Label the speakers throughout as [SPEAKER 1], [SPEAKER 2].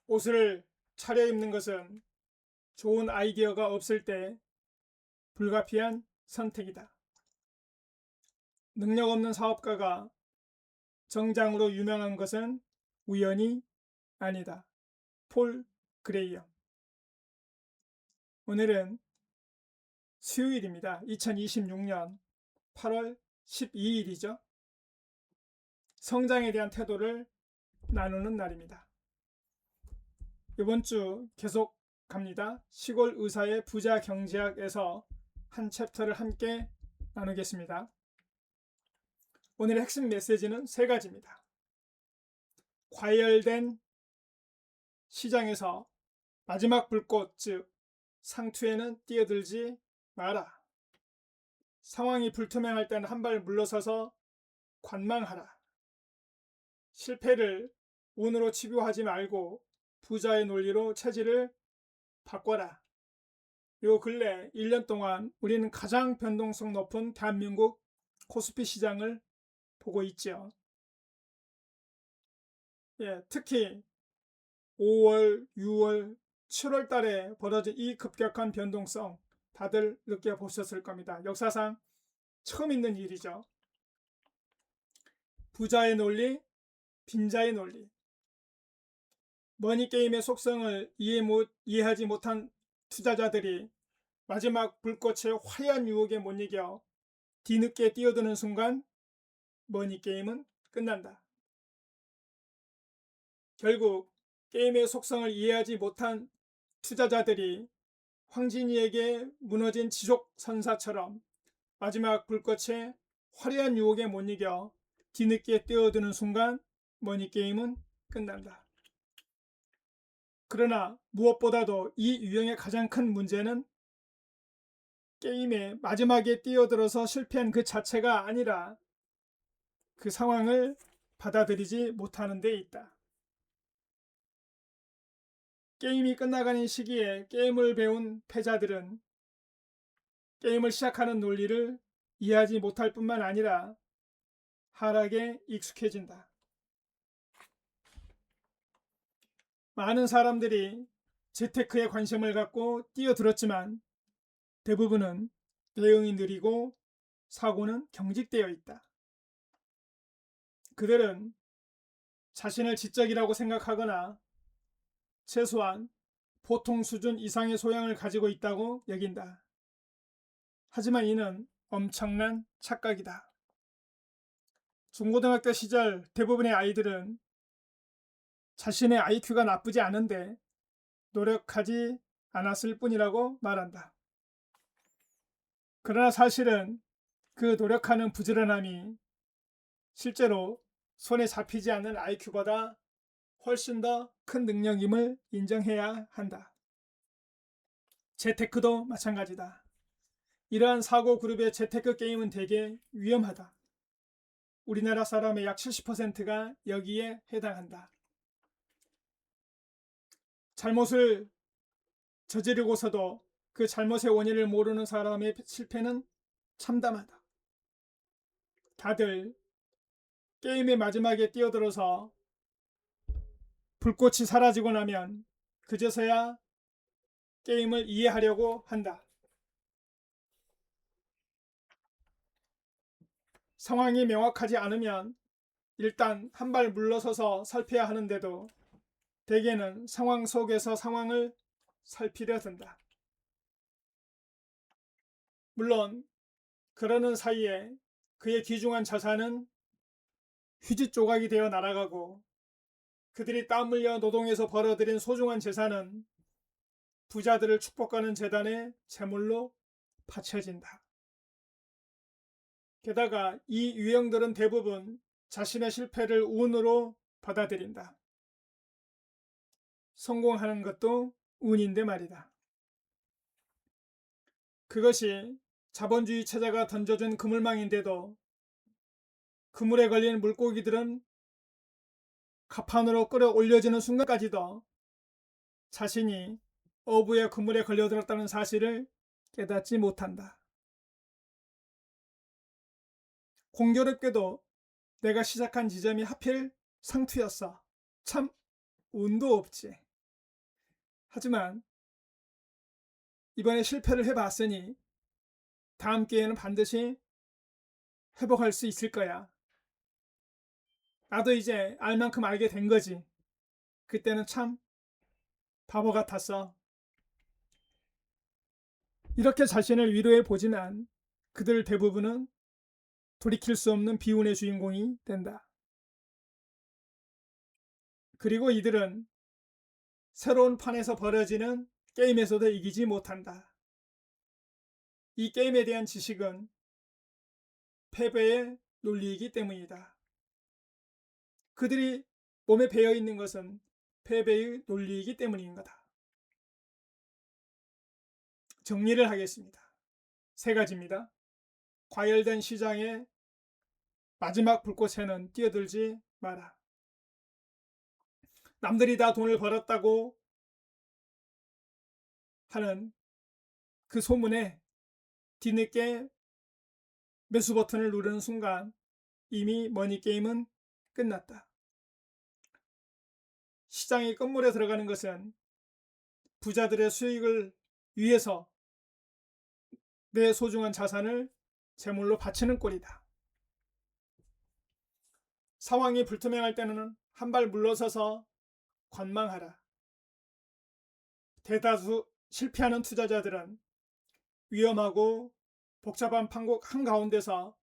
[SPEAKER 1] 옷을 차려입는 것은 좋은 아이디어가 없을 때 불가피한 선택이다. 능력 없는 사업가가 정장으로 유명한 것은 우연이 아니다. 폴 그레이엄. 오늘은 수요일입니다. 2026년 8월 12일이죠. 성장에 대한 태도를 나누는 날입니다. 이번 주 계속 갑니다. 시골 의사의 부자 경제학에서 한 챕터를 함께 나누겠습니다. 오늘의 핵심 메시지는 세 가지입니다. 과열된 시장에서 마지막 불꽃, 즉 상투에는 뛰어들지 마라. 상황이 불투명할 때는 한 발 물러서서 관망하라. 실패를 운으로 치부하지 말고 부자의 논리로 체질을 바꿔라. 요 근래 1년 동안 우리는 가장 변동성 높은 대한민국 코스피 시장을 보고 있죠. 특히 5월, 6월, 7월 달에 벌어진 이 급격한 변동성 다들 느껴보셨을 겁니다. 역사상 처음 있는 일이죠. 부자의 논리, 빈자의 논리. 머니게임의 속성을 이해하지 못한 투자자들이 마지막 불꽃의 화려한 유혹에 못 이겨 뒤늦게 뛰어드는 순간 머니게임은 끝난다. 결국 게임의 속성을 이해하지 못한 투자자들이 황진이에게 무너진 지속선사처럼 마지막 불꽃의 화려한 유혹에 못 이겨 뒤늦게 뛰어드는 순간 머니게임은 끝난다. 그러나 무엇보다도 이 유형의 가장 큰 문제는 게임의 마지막에 뛰어들어서 실패한 그 자체가 아니라 그 상황을 받아들이지 못하는 데 있다. 게임이 끝나가는 시기에 게임을 배운 패자들은 게임을 시작하는 논리를 이해하지 못할 뿐만 아니라 하락에 익숙해진다. 많은 사람들이 재테크에 관심을 갖고 뛰어들었지만 대부분은 대응이 느리고 사고는 경직되어 있다. 그들은 자신을 지적이라고 생각하거나 최소한 보통 수준 이상의 소양을 가지고 있다고 여긴다. 하지만 이는 엄청난 착각이다. 중고등학교 시절 대부분의 아이들은 자신의 IQ가 나쁘지 않은데 노력하지 않았을 뿐이라고 말한다. 그러나 사실은 그 노력하는 부지런함이 실제로 손에 잡히지 않는 IQ보다 훨씬 더 큰 능력임을 인정해야 한다. 재테크도 마찬가지다. 이러한 사고 그룹의 재테크 게임은 되게 위험하다. 우리나라 사람의 약 70%가 여기에 해당한다. 잘못을 저지르고서도 그 잘못의 원인을 모르는 사람의 실패는 참담하다. 다들 게임의 마지막에 뛰어들어서 불꽃이 사라지고 나면 그제서야 게임을 이해하려고 한다. 상황이 명확하지 않으면 일단 한 발 물러서서 살펴야 하는데도 대개는 상황 속에서 상황을 살피려 든다. 물론 그러는 사이에 그의 귀중한 자산은 휴지 조각이 되어 날아가고 그들이 땀 흘려 노동해서 벌어들인 소중한 재산은 부자들을 축복하는 재단의 제물로 바쳐진다. 게다가 이 유형들은 대부분 자신의 실패를 운으로 받아들인다. 성공하는 것도 운인데 말이다. 그것이 자본주의 체제가 던져준 그물망인데도 그물에 걸린 물고기들은 갑판으로 끌어올려지는 순간까지도 자신이 어부의 그물에 걸려들었다는 사실을 깨닫지 못한다. 공교롭게도 내가 시작한 지점이 하필 상투였어. 참 운도 없지. 하지만 이번에 실패를 해봤으니 다음 기회에는 반드시 회복할 수 있을 거야. 나도 이제 알 만큼 알게 된 거지. 그때는 참 바보 같았어. 이렇게 자신을 위로해 보지만 그들 대부분은 돌이킬 수 없는 비운의 주인공이 된다. 그리고 이들은 새로운 판에서 벌어지는 게임에서도 이기지 못한다. 이 게임에 대한 지식은 패배의 논리이기 때문이다. 그들이 몸에 배어 있는 것은 패배의 논리이기 때문인 거다. 정리를 하겠습니다. 세 가지입니다. 과열된 시장에 마지막 불꽃에는 뛰어들지 마라. 남들이 다 돈을 벌었다고 하는 그 소문에 뒤늦게 매수 버튼을 누르는 순간 이미 머니게임은 끝났다. 시장이 끝물에 들어가는 것은 부자들의 수익을 위해서 내 소중한 자산을 제물로 바치는 꼴이다. 상황이 불투명할 때는 한 발 물러서서 관망하라. 대다수 실패하는 투자자들은 위험하고 복잡한 판국 한가운데서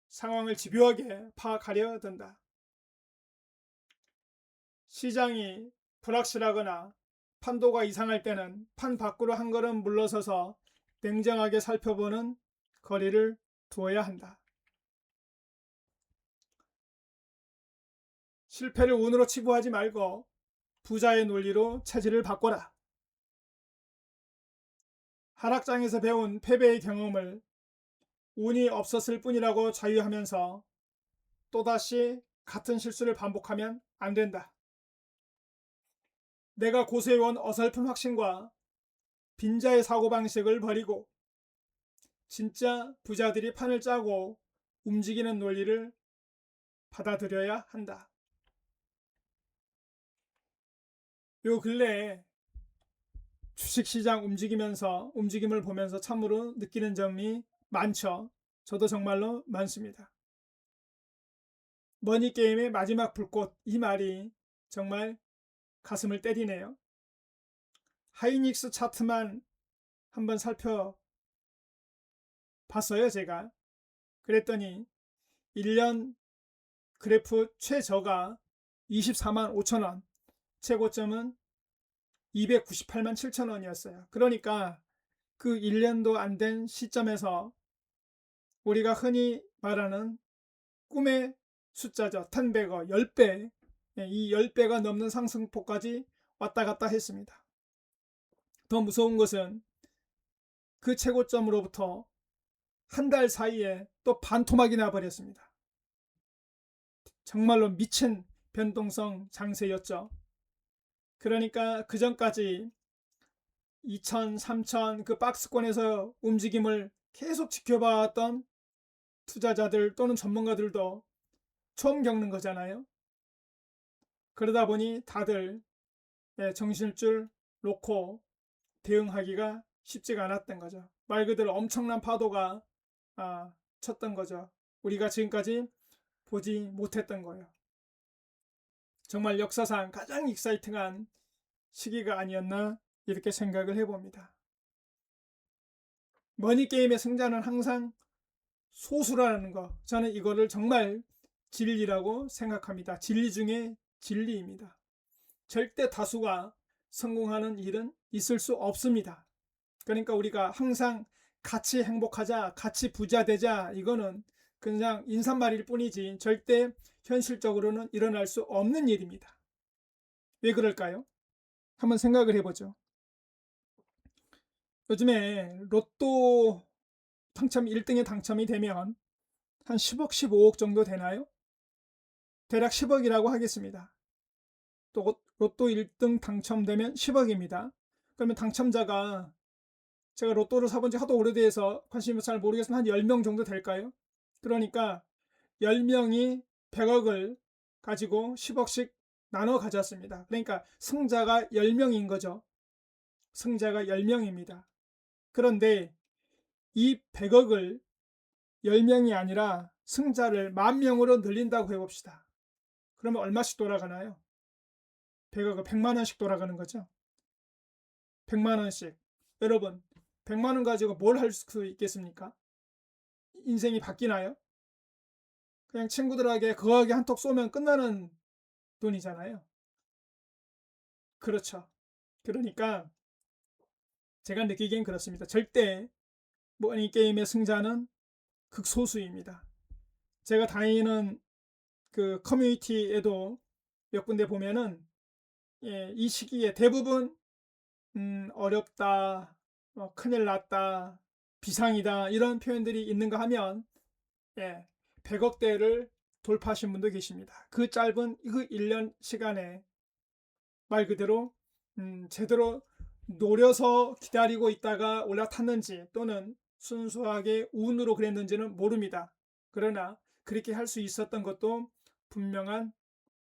[SPEAKER 1] 상황을 집요하게 파악하려 든다. 시장이 불확실하거나 판도가 이상할 때는 판 밖으로 한 걸음 물러서서 냉정하게 살펴보는 거리를 두어야 한다. 실패를 운으로 치부하지 말고 부자의 논리로 체질을 바꿔라. 하락장에서 배운 패배의 경험을 운이 없었을 뿐이라고 자유하면서 또다시 같은 실수를 반복하면 안 된다. 내가 고수해온 어설픈 확신과 빈자의 사고방식을 버리고 진짜 부자들이 판을 짜고 움직이는 논리를 받아들여야 한다. 요 근래에 주식시장 움직임을 보면서 참으로 느끼는 점이 많죠. 저도 정말로 많습니다. 머니게임의 마지막 불꽃, 이 말이 정말 가슴을 때리네요. 하이닉스 차트만 한번 살펴봤어요, 제가. 그랬더니 1년 그래프 최저가 24만 5천 원, 최고점은 298만 7천 원이었어요. 그러니까 그 1년도 안 된 시점에서 우리가 흔히 말하는 꿈의 숫자죠. 10배거, 10배. 이 10배가 넘는 상승폭까지 왔다 갔다 했습니다. 더 무서운 것은 그 최고점으로부터 한 달 사이에 또 반토막이 나버렸습니다. 정말로 미친 변동성 장세였죠. 그러니까 그 전까지 2000, 3000 그 박스권에서 움직임을 계속 지켜봤던 투자자들 또는 전문가들도 처음 겪는 거잖아요. 그러다 보니 다들 정신줄 놓고 대응하기가 쉽지가 않았던 거죠. 말 그대로 엄청난 파도가 쳤던 거죠. 우리가 지금까지 보지 못했던 거예요. 정말 역사상 가장 익사이팅한 시기가 아니었나 이렇게 생각을 해봅니다. 머니게임의 승자는 항상 소수라는 거, 저는 이거를 정말 진리라고 생각합니다. 진리 중에 진리입니다. 절대 다수가 성공하는 일은 있을 수 없습니다. 그러니까 우리가 항상 같이 행복하자, 같이 부자 되자, 이거는 그냥 인사말일 뿐이지 절대 현실적으로는 일어날 수 없는 일입니다. 왜 그럴까요? 한번 생각을 해보죠. 요즘에 로또 당첨 1등에 당첨이 되면 한 10억, 15억 정도 되나요? 대략 10억이라고 하겠습니다. 또 로또 1등 당첨되면 10억입니다. 그러면 당첨자가 제가 로또를 사본 지 하도 오래돼서 관심이 잘 모르겠으면 한 10명 정도 될까요? 그러니까 10명이 100억을 가지고 10억씩 나눠 가졌습니다. 그러니까 승자가 10명인 거죠. 승자가 10명입니다. 그런데 이 100억을 10명이 아니라 승자를 10,000명으로 늘린다고 해봅시다. 그러면 얼마씩 돌아가나요? 100억을 100만 원씩 돌아가는 거죠. 100만 원씩. 여러분, 100만 원 가지고 뭘 할 수 있겠습니까? 인생이 바뀌나요? 그냥 친구들에게 거하게 한턱 쏘면 끝나는 돈이잖아요. 그렇죠. 그러니까 제가 느끼기엔 그렇습니다. 절대 머니 게임의 승자는 극소수입니다. 제가 다니는 그 커뮤니티에도 몇 군데 보면은 이 시기에 대부분 어렵다, 큰일 났다, 비상이다 이런 표현들이 있는가 하면 100억대를 돌파하신 분도 계십니다. 그 짧은 그 1년 시간에 말 그대로 제대로 노려서 기다리고 있다가 올라탔는지 또는 순수하게 운으로 그랬는지는 모릅니다. 그러나 그렇게 할 수 있었던 것도 분명한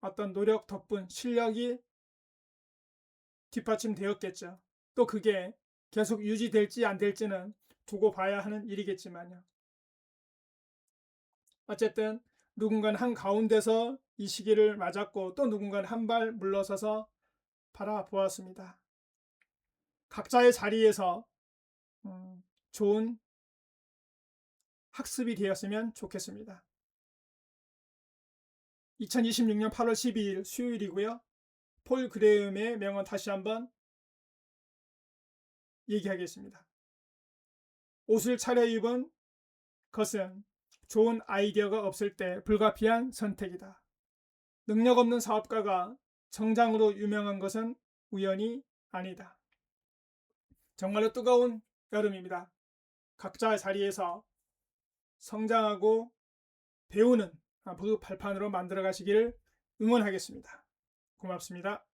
[SPEAKER 1] 어떤 노력 덕분 실력이 뒷받침되었겠죠. 또 그게 계속 유지될지 안 될지는 두고 봐야 하는 일이겠지만요. 어쨌든 누군가는 한가운데서 이 시기를 맞았고 또 누군가는 한 발 물러서서 바라보았습니다. 각자의 자리에서 좋은 학습이 되었으면 좋겠습니다. 2026년 8월 12일 수요일이고요. 폴 그레음의 명언 다시 한번 얘기하겠습니다. 옷을 차려입은 것은 좋은 아이디어가 없을 때 불가피한 선택이다. 능력 없는 사업가가 정장으로 유명한 것은 우연이 아니다. 정말로 뜨거운 여름입니다. 각자의 자리에서 성장하고 배우는 그 발판으로 만들어 가시기를 응원하겠습니다. 고맙습니다.